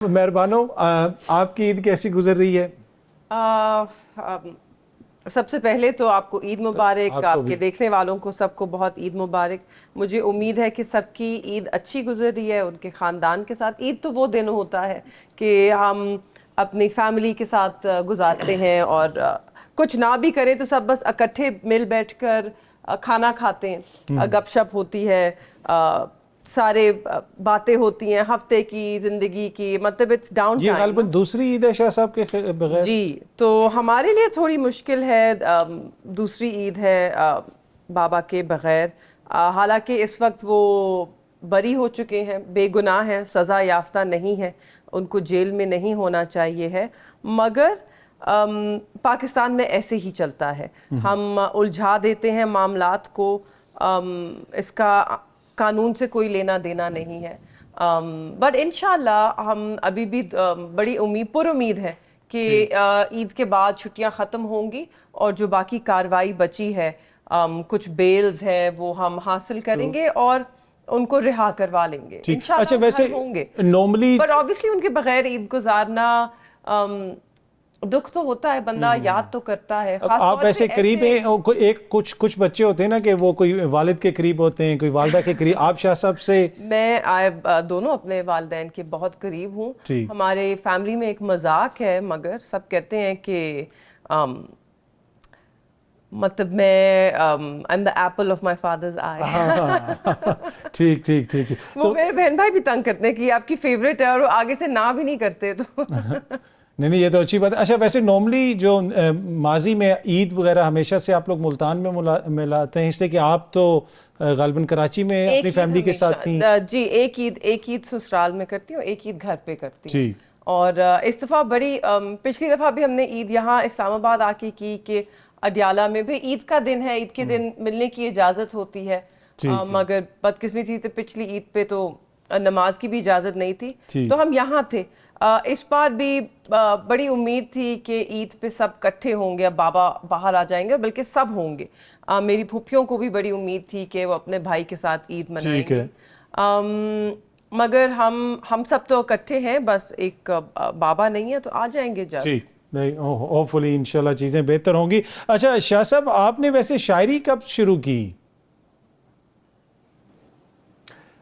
मेहरबानो, आपकी ईद कैसी गुजर रही है? सबसे पहले तो आपको ईद मुबारक, आपको आपके भी। देखने वालों को सबको बहुत ईद मुबारक। मुझे उम्मीद है कि सबकी ईद अच्छी गुजर रही है उनके ख़ानदान के साथ। ईद तो वो दिन होता है कि हम अपनी फैमिली के साथ गुजारते हैं और कुछ ना भी करें तो सब बस इकट्ठे मिल बैठकर खाना खाते हैं, गपशप होती है, सारे बातें होती हैं हफ्ते की ज़िंदगी की, मतलब इट्स डाउन ये टाइम। गालिबन दूसरी ईद है शाह साहब के बगैर? जी, तो हमारे लिए थोड़ी मुश्किल है, दूसरी ईद है बाबा के बग़ैर। हालांकि इस वक्त वो बरी हो चुके हैं, बेगुनाह हैं, सज़ा याफ्ता नहीं है, उनको जेल में नहीं होना चाहिए है, मगर पाकिस्तान में ऐसे ही चलता है। हम उलझा देते हैं मामलात को, इसका कानून से कोई लेना देना नहीं है। बट इंशाल्लाह हम अभी भी बड़ी पुरुम्मीद है कि ईद के बाद छुट्टियां ख़त्म होंगी और जो बाकी कार्रवाई बची है, कुछ बेल्स है वो हम हासिल करेंगे और उनको रिहा करवा लेंगे इंशाल्लाह। अच्छा, वैसे होंगे नॉर्मली पर ऑब्वियसली उनके बगैर ईद गुजारना दुख तो होता है, बंदा याद तो करता है। खास आप तौर वैसे पे करीब हैं, एक कुछ बच्चे होते हैं ना कि वो कोई वालिद के करीब होते हैं, कोई वालदा के करीब। आप शाह साहब से? मैं दोनों अपने वालिदैन के बहुत करीब हूँ। हमारे फैमिली में एक मजाक है, मगर सब कहते हैं कि मतलब मैं I am the apple of my father's eye. ठीक ठीक ठीक। वो तो मेरे बहन भाई भी तंग करते हैं कि आपकी फेवरेट है और वो आगे से ना भी नहीं करते तो नहीं, ये तो अच्छी बात है। अच्छा, वैसे नॉर्मली जो माजी में ईद वगैरह हमेशा से आप लोग मुल्तान में मिलाते हैं, इसलिए कि आप तो गालिबन कराची में अपनी फैमिली के साथ थी। जी, एक ईद ससुराल में करती हूँ, एक ईद घर पे करती हूँ। जी। और इस दफ़ा पिछली दफ़ा भी हमने ईद यहाँ इस्लामाबाद आके की कि अडियाला में भी ईद का दिन है, ईद के दिन मिलने की इजाज़त होती है, मगर बदकिस्मती थी तो पिछली ईद पे तो नमाज की भी इजाज़त नहीं थी, तो हम यहाँ थे। इस बार भी बड़ी उम्मीद थी कि ईद पे सब इकट्ठे होंगे, अब बाबा बाहर आ जाएंगे, बल्कि सब होंगे। मेरी फूफियों को भी बड़ी उम्मीद थी कि वो अपने भाई के साथ ईद मनाएंगे, मगर हम सब तो इकट्ठे हैं, बस एक बाबा नहीं है, तो आ जाएंगे जल्द। नहीं, होपफुली इंशाल्लाह चीज़ें बेहतर होंगी। अच्छा शाह साहब, आपने वैसे शायरी कब शुरू की?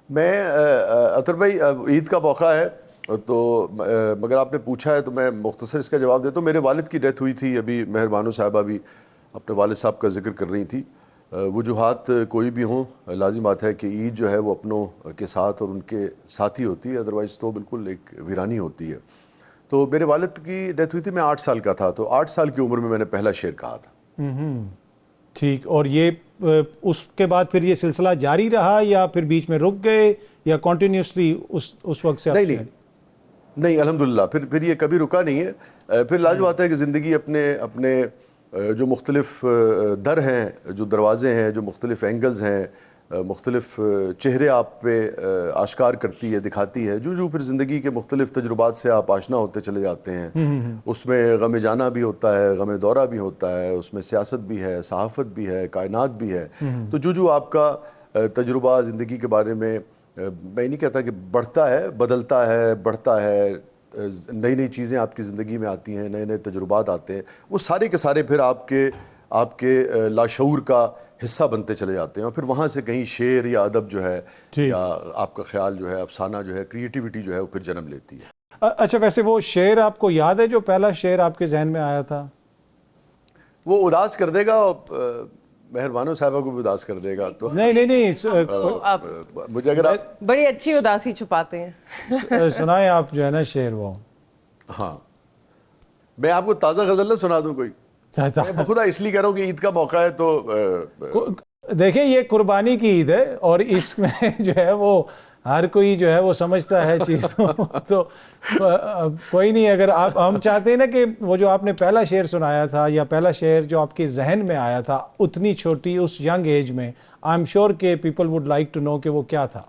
मैं अतर भाई, ईद का मौका है तो मगर आपने पूछा है तो मैं मुख्तसर इसका जवाब देता हूँ। मेरे वालिद की डेथ हुई थी, अभी मेहरबानो साहबा भी अपने वालिद साहब का जिक्र कर रही थी। वजूहात कोई भी हों, लाजिम बात है कि ईद जो है वो अपनों के साथ और उनके साथ ही होती है, अदरवाइज़ तो बिल्कुल एक वीरानी होती है। तो मेरे वालिद की डेथ हुई थी, मैं 8 साल का था, तो 8 साल की उम्र में मैंने पहला शेर कहा था। ठीक, और ये उसके बाद फिर ये सिलसिला जारी रहा या फिर बीच में रुक गए या कंटिन्यूसली उस वक्त से? नहीं, अल्हम्दुलिल्लाह फिर ये कभी रुका नहीं है। फिर लाज़िम बात है कि ज़िंदगी अपने जो मुख्तलिफ दर हैं, जो दरवाज़े हैं, जो मुख्तलिफ एंगल्स हैं, मुख्तलिफ चेहरे आप पे आश्कार करती है, दिखाती है। जो फिर ज़िंदगी के मुख्तलिफ तजुर्बात से आप आशना होते चले जाते हैं। उसमें गम जाना भी होता है, गम दौरा भी होता है, उसमें सियासत भी है, सहाफ़त भी है, कायनात भी है। तो जो आपका तजुर्बा ज़िंदगी के बारे में, मैं नहीं कहता कि बढ़ता है, बदलता है, बढ़ता है, नई नई चीज़ें आपकी ज़िंदगी में आती हैं, नए नए तजुर्बात आते हैं, वो सारे के सारे फिर आपके लाशऊर का हिस्सा बनते चले जाते हैं, और फिर वहाँ से कहीं शेर या अदब जो है या आपका ख्याल जो है, अफसाना जो है, क्रिएटिविटी जो है, वो फिर जन्म लेती है। अच्छा, वैसे वो शेर आपको याद है जो पहला शेर आपके जहन में आया था? वो उदास कर देगा, मेहरबानो साहबा को भी उदास कर देगा। तो नहीं, तो मुझे अगर आप बड़ी अच्छी उदासी छुपाते हैं। सुनाए आप जो है ना शेर वो। हाँ, मैं आपको ताज़ा गज़ल ना सुना दूँ कोई? मैं खुदा इसलिए कह रहा हूँ कि ईद का मौका है तो देखिए, ये कुर्बानी की ईद है और इसमें जो है वो हर कोई जो है वो समझता है चीज़ों तो कोई नहीं। अगर हम चाहते हैं ना कि वो जो आपने पहला शेर सुनाया था या पहला शेर जो आपके जहन में आया था उतनी छोटी उस यंग एज में, आई एम श्योर के people would like to know कि वो क्या था।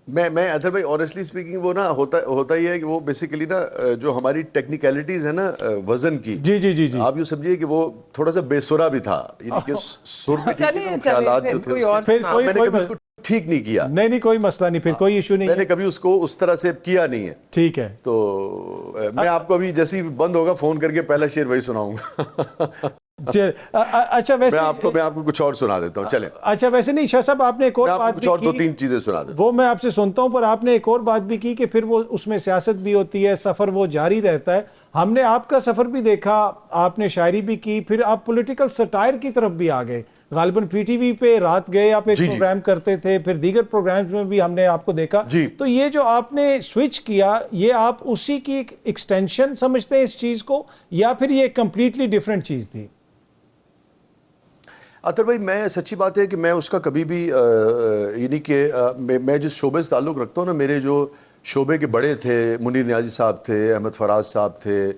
मैं अदर भाई ऑनेस्टली स्पीकिंग, वो ना होता ही है कि वो बेसिकली ना जो हमारी टेक्निकलिटीज है ना वजन की, जी आप यूँ समझिए कि वो थोड़ा सा बेसुरा भी था, यानी कि सुर में ख्यालात जो थे, फिर मैंने कभी उसको ٹھیک نہیں کیا. نہیں کوئی مسئلہ نہیں, پھر کوئی ایشو نہیں میں نے کبھی اس کو اس طرح سے کیا نہیں ہے. ٹھیک ہے. تو میں آپ کو ابھی جیسے ہی بند ہوگا فون کر کے پہلا شعر وہی سناؤں گا. اچھا ویسے میں آپ کو کچھ اور سنا دیتا ہوں. چلیں. اچھا ویسے نہیں شاہ صاحب, آپ نے ایک اور بات کچھ اور بھی دو کی, تین چیزیں سنا دیتا ہوں. وہ میں آپ سے سنتا ہوں, پر آپ نے ایک اور بات بھی کی کہ پھر وہ اس میں سیاست بھی ہوتی ہے, سفر وہ جاری رہتا ہے. ہم نے آپ کا سفر بھی دیکھا, آپ نے شاعری بھی کی, پھر آپ پولیٹیکل سٹائر کی طرف بھی آ گئے. غالباً پی ٹی وی پہ رات گئے آپ ایک پروگرام کرتے تھے, پھر دیگر پروگرامز میں بھی ہم نے آپ کو دیکھا. تو یہ جو آپ نے سوئچ کیا, یہ آپ اسی کی ایک ایکسٹینشن سمجھتے ہیں اس چیز کو, یا پھر یہ کمپلیٹلی ڈیفرنٹ چیز تھی؟ عطر بھائی, میں سچی بات ہے کہ میں اس کا کبھی بھی یعنی کہ میں جس شعبے سے تعلق رکھتا ہوں نا, میرے جو شعبے کے بڑے تھے, منیر نیازی صاحب تھے, احمد فراز صاحب تھے,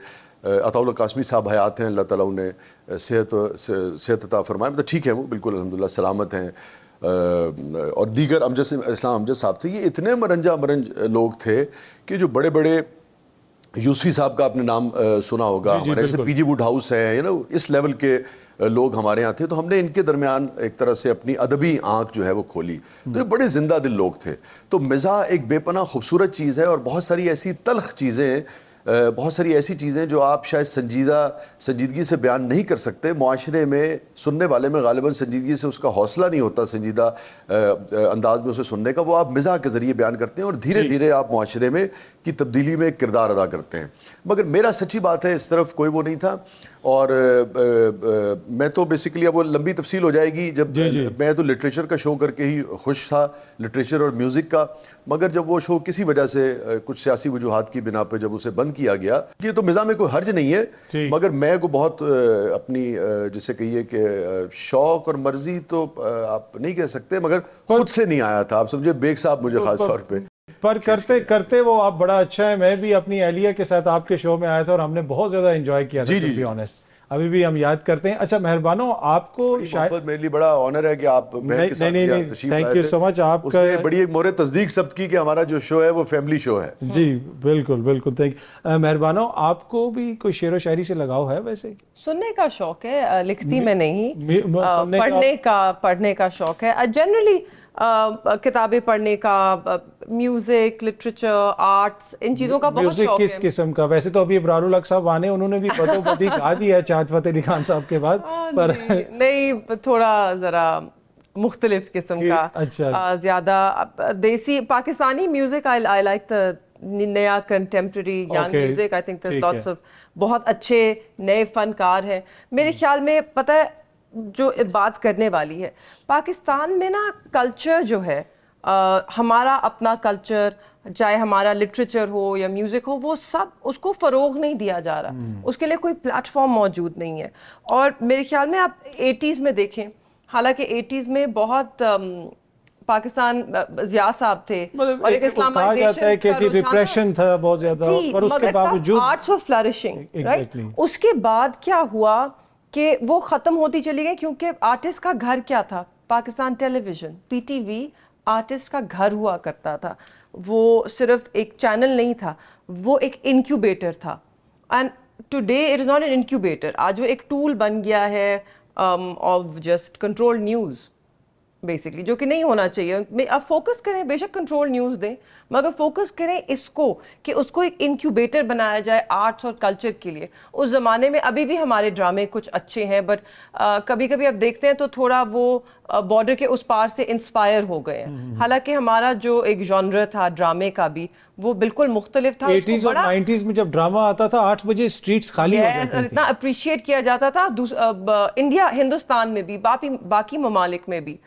عطا اللہ قاسمی صاحب حیات ہیں, اللہ تعالیٰ انہیں صحت عطا فرمائے, مطلب ٹھیک ہے وہ بالکل الحمدللہ سلامت ہیں, اور دیگر اسلام امجد صاحب تھے. یہ اتنے مرنج لوگ تھے کہ جو بڑے بڑے, یوسفی صاحب کا آپ نے نام سنا ہوگا, ہمارے جیسے پی جی ووڈ ہاؤس ہے, اس لیول کے لوگ ہمارے یہاں تھے. تو ہم نے ان کے درمیان ایک طرح سے اپنی ادبی آنکھ جو ہے وہ کھولی. تو یہ بڑے زندہ دل لوگ تھے. تو مزاح ایک بے پناہ خوبصورت چیز ہے, اور بہت ساری ایسی تلخ چیزیں ہیں, بہت ساری ایسی چیزیں جو آپ شاید سنجیدگی سے بیان نہیں کر سکتے. معاشرے میں سننے والے میں غالباً سنجیدگی سے اس کا حوصلہ نہیں ہوتا, سنجیدہ انداز میں اسے سننے کا, وہ آپ مزاح کے ذریعے بیان کرتے ہیں, اور دھیرے دھیرے آپ معاشرے میں کی تبدیلی میں ایک کردار ادا کرتے ہیں. مگر میرا سچی بات ہے اس طرف کوئی وہ نہیں تھا. اور میں تو بیسیکلی, اب وہ لمبی تفصیل ہو جائے گی, جب میں تو لٹریچر کا شو کر کے ہی خوش تھا, لٹریچر اور میوزک کا. مگر جب وہ شو کسی وجہ سے کچھ سیاسی وجوہات کی بنا پہ جب اسے بند کیا گیا, یہ تو مزاح میں کوئی حرج نہیں ہے, مگر میں کو بہت اپنی جسے کہیے کہ شوق اور مرضی تو آپ نہیں کہہ سکتے, مگر خود سے نہیں آیا تھا, آپ سمجھے, بیگ صاحب مجھے خاص طور پہ. پر کرتے وہ آپ بڑا اچھا ہے. میں بھی اپنی اہلیہ کے ساتھ آپ کے شو میں آیا تھا, اور ہم نے بہت زیادہ انجوائے کیا تھا, ٹو بی آنیسٹ. ابھی بھی ہم یاد کرتے ہیں. اچھا مہربانو, آپ کو شاید میرے لیے بڑا آنر ہے کہ آپ بہن کے ساتھ تشریف لائے. تھینک یو سو مچ. آپ اس نے بڑی ایک مورد تصدیق ثبت کی کہ ہمارا جو شو ہے وہ فیملی شو ہے. جی بالکل تھینک یو. مہربانو, آپ کو بھی کوئی شعر و شاعری سے لگاؤ ہے؟ ویسے سننے کا شوق ہے, لکھتی میں نہیں, پڑھنے کا شوق ہے. جنرلی کتابیں پڑھنے کا, میوزک, لٹریچر, آرٹس, ان چیزوں کا بہت شوق ہے. کس قسم کا؟ ویسے تو ابھی ابرار الحق صاحب آنے, انہوں نے بھی بدو بدی کہا دیا ہے چاہت فتح علی خان صاحب کے بعد, پر نہیں, تھوڑا ذرا مختلف قسم کا, زیادہ دیسی Pakistani music. I like the نیا contemporary young music. I think there's lots of بہت اچھے نئے فنکار ہیں میرے خیال میں. پتہ ہے جو بات کرنے والی ہے, پاکستان میں نا کلچر جو ہے, ہمارا اپنا کلچر, چاہے ہمارا لٹریچر ہو یا میوزک ہو, وہ سب اس کو فروغ نہیں دیا جا رہا, اس کے لیے کوئی پلیٹ فارم موجود نہیں ہے. اور میرے خیال میں آپ 80s میں دیکھیں, حالانکہ 80s میں بہت پاکستان ضیاء صاحب تھے, اور ایک اسلامائزیشن کا ریپریشن تھا بہت زیادہ, پر اس کے باوجود آرٹس وار فلرشنگ, رائٹ. اس کے بعد کیا ہوا کہ وہ ختم ہوتی چلی گئی, کیونکہ آرٹسٹ کا گھر کیا تھا, Pakistan television, P T V artist کا گھر ہوا کرتا تھا. وہ صرف ایک چینل نہیں تھا, وہ ایک انکیوبیٹر تھا. And today it is not an incubator, آج وہ ایک ٹول بن گیا ہے of just control news basically, جو کہ نہیں ہونا چاہیے. آپ فوکس کریں, بے شک کنٹرول نیوز دیں, مگر فوکس کریں اس کو کہ اس کو ایک انکیوبیٹر بنایا جائے آرٹس اور کلچر کے لیے. اس زمانے میں ابھی بھی ہمارے ڈرامے کچھ اچھے ہیں, بٹ کبھی کبھی آپ دیکھتے ہیں تو تھوڑا وہ بارڈر کے اس پار سے انسپائر ہو گئے ہیں. حالانکہ ہمارا جو ایک جانرا تھا ڈرامے کا بھی, وہ بالکل مختلف تھا. 80s اور 90s میں جب ڈرامہ آتا تھا 8 بجے اسٹریٹس خالی ہو جاتی تھی, اتنا اپریشیٹ کیا جاتا تھا انڈیا, ہندوستان میں بھی, باقی ممالک میں بھی.